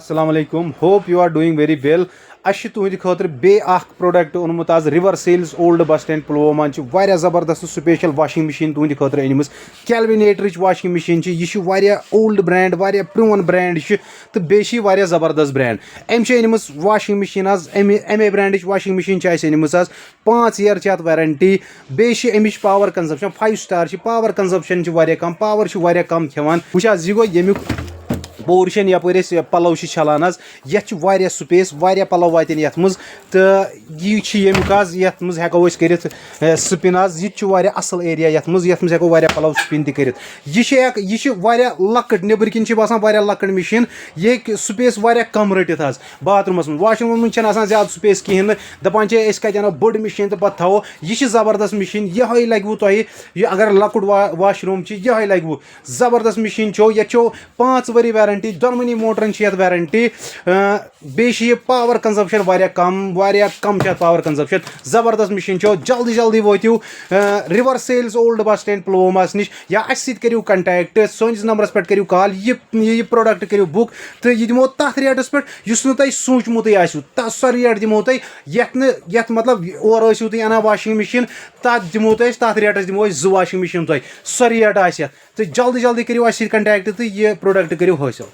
Assalamu alaikum. Hope you are doing very well. Ash तुहंद खतर बे product ओनमुत आज River Sales old bus stand Pulwama वारिया जबरदस्त स्पेशल वाशिंग मशीन तुहंद खतर अनिम कैलविनेटर वाशिंग मशीन यह ओल्ड ब्रांड वारिया प्रोन ब्रांड तो बेशि वारिया जबरदस्त ब्रांड अम वाशिंग मशीन आज एम ब्रांड वाशिंग मशीन अनिम आज 5 ईयर अत वारंटी बेशि अमिच power consumption 5 star power consumption वारिया कम पावर कम खेवान वुच आज यह गो यमुक पोर्शन यपर पलव छलान ये स्पेस पलव वातन ये तो यमुक हेको कर स्पिन आज यह असल एरिया ये हेको पलव स्पिन कर यह लकट नबर किन बसान लकट मशीन ये स्पेस कम रटित आज बाथरूमस मज वाशरूम मज ज्यादा स्पेस कहें दपान कत बड़ मशीन तो पत् थो यह जबरदस्त मशीन ये लगव तुह अगर लकुट वाशरूम यह लगव जबरदस्त मशीन ये 5 वरी वारंटी दोनवनी मोटरन वारंटी बे पावर कंजप्शन कम पावर कंजप्शन जबरदस्त मशीन जल्दी जल्दी वो River Sales old bus stand Pulwama नश या अस करू कंटैक्ट सोनिस नंबरस पे करू कॉल यह प्रोडक्ट करू बुक तो यह दिमो तथ रेटस पे तुम सोचमुत सो रेट दिमो ये मतलब और तुम अना वाशिंग मशीन तथ दिमो तथ रेटस दिमो 2 वाशिंग मशीन सो रेट आ तो जल्दी जल्दी करू कंटैक्ट तो यह प्रोडक्ट करू हासिल।